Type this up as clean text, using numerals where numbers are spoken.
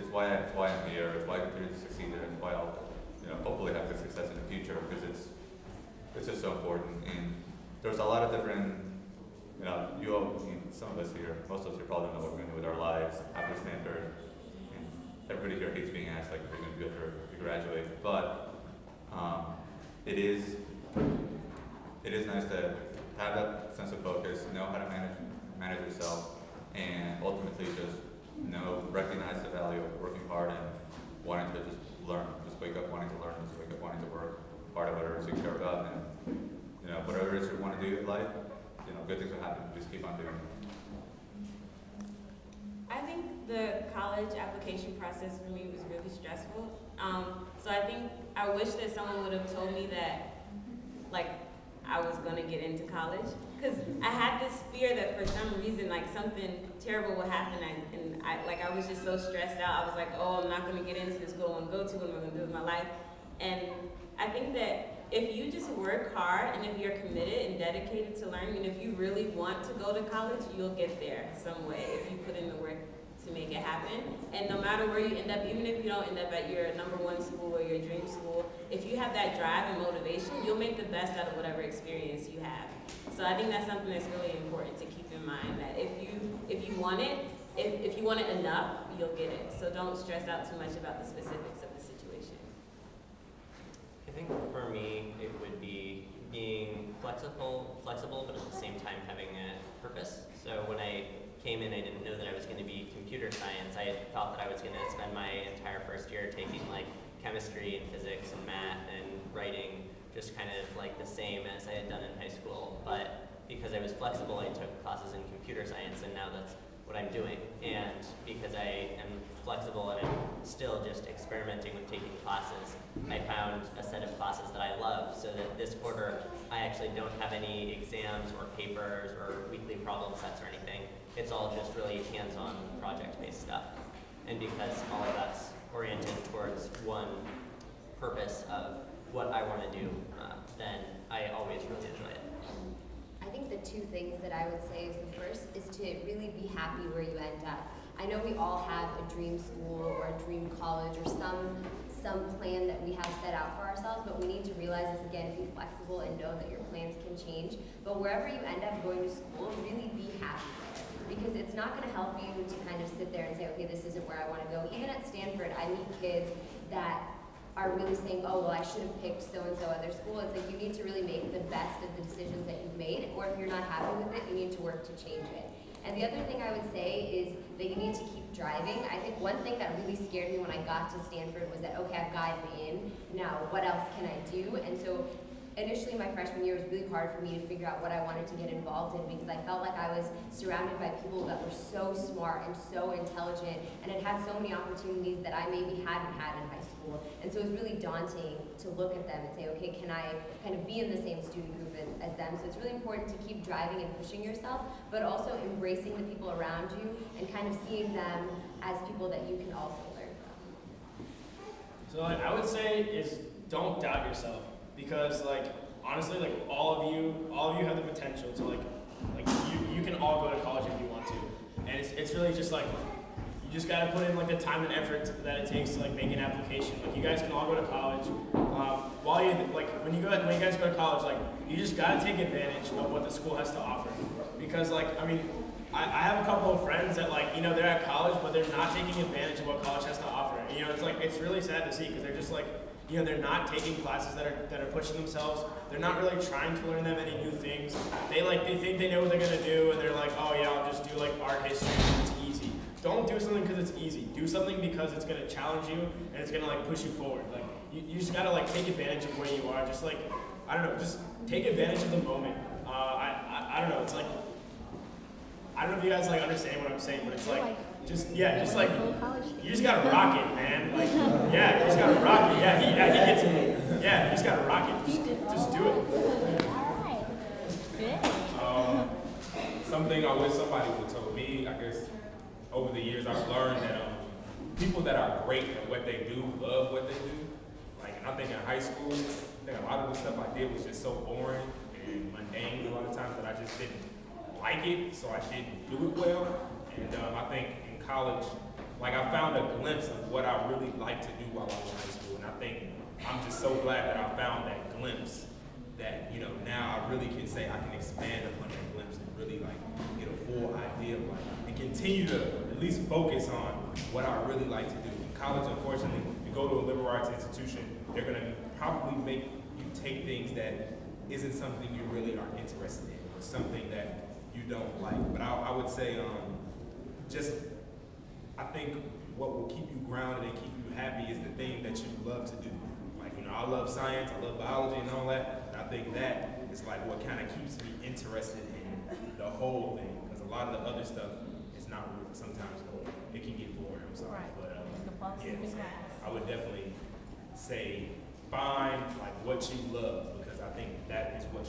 it's why I'm here, it's why I continue to succeed here, and why I'll, hopefully have good success in the future, because it's just so important. And there's a lot of different, some of us here, most of us here probably don't know what we're going to do with our lives after Stanford. And everybody here hates being asked like what you're going to do after you graduate, but it is nice to have that sense of focus, know how to manage yourself, and ultimately just recognize the value of working hard and wanting to just learn. Just wake up wanting to learn, just wake up wanting to work hard at whatever it is you care about, and whatever it is you want to do in life, good things will happen. Just keep on doing it. I think the college application process for me was really stressful. So I wish that someone would have told me that, like, I was gonna get into college, because I had this fear that for some reason, like, something terrible would happen, and I was just so stressed out. I was like, oh, I'm not gonna get into the school I want to go to. What am I gonna do with my life? And I think that if you just work hard and if you're committed and dedicated to learning, and if you really want to go to college, you'll get there some way if you put in the work to make it happen. And no matter where you end up, even if you don't end up at your #1 school or your dream school, if you have that drive and motivation, you'll make the best out of whatever experience you have. So I think that's something that's really important to keep in mind, that if you want it, if you want it enough, you'll get it. So don't stress out too much about the specifics of the situation. I think for me, it would be being flexible, but at the same time having a purpose. So when I came in, I didn't know that I was going to be computer science. I had thought that I was going to spend my entire first year taking like chemistry and physics and math and writing, just kind of like the same as I had done in high school. But because I was flexible, I took classes in computer science, and now that's what I'm doing. And because I am flexible and I'm still just experimenting with taking classes, I found a set of classes that I love, so that this quarter I actually don't have any exams or papers or weekly problem sets or anything. It's all just really hands-on project-based stuff. And because all of that's oriented towards one purpose of what I want to do, then I always really enjoy it. I think the two things that I would say is the first is to really be happy where you end up. I know we all have a dream school or a dream college or some plan that we have set out for ourselves, but we need to realize is, again, be flexible and know that your plans can change. But wherever you end up going to school, really be happy there, because it's not going to help you to kind of sit there and say, okay, this isn't where I want to go. Even at Stanford, I meet kids that are really saying, oh, well, I should have picked so-and-so other school. It's like you need to really make the best of the decisions that you've made, or if you're not happy with it, you need to work to change it. And the other thing I would say is that you need to keep driving. I think one thing that really scared me when I got to Stanford was that, okay, I've gotten in, now what else can I do? And so initially my freshman year was really hard for me to figure out what I wanted to get involved in, because I felt like I was surrounded by people that were so smart and so intelligent and had had so many opportunities that I maybe hadn't had in high school. And so it was really daunting to look at them and say, okay, can I kind of be in the same student group as them? So it's really important to keep driving and pushing yourself, but also embracing the people around you and kind of seeing them as people that you can also learn from. So I would say is don't doubt yourself, because honestly, all of you have the potential to you can all go to college if you want to. And it's really just you just gotta put in the time and effort that it takes to make an application. You guys can all go to college. When you guys go to college, you just gotta take advantage of what the school has to offer. Because I have a couple of friends that they're at college, but they're not taking advantage of what college has to offer. And, it's really sad to see, because they're just they're not taking classes that are pushing themselves. They're not really trying to learn that many new things. They think they know what they're gonna do, and they're like, oh yeah, I'll just do art history because it's easy. Don't do something because it's easy. Do something because it's gonna challenge you and it's gonna push you forward. You just gotta take advantage of where you are. Just I don't know, just take advantage of the moment. I don't know. It's I don't know if you guys understand what I'm saying, but it's you just gotta rock it, man. Yeah, you just gotta rock it. Yeah, he gets me. Yeah, you just gotta rock it. Just do it. Something I wish somebody would have told me, I guess, over the years I've learned that people that are great at what they do love what they do. And I think in high school, I think a lot of the stuff I did was just so boring and mundane a lot of times that I just didn't like it, so I didn't do it well. And I think in college, like I found a glimpse of what I really like to do while I was in high school, and I think I'm just so glad that I found that glimpse. That, you know, now I really can say I can expand upon that glimpse and really like get a full idea of like, and continue to at least focus on what I really like to do. In college, unfortunately, if you go to a liberal arts institution, they're gonna probably make you take things that isn't something you really are interested in, or something that you don't like. But I would say, just, I think what will keep you grounded and keep you happy is the thing that you love to do. Like, you know, I love science, I love biology and all that. I think that is like what kind of keeps me interested in the whole thing, because a lot of the other stuff is not really, sometimes it can get boring. I'm sorry, Right. but yeah, so I would definitely say find like what you love, because I think that is what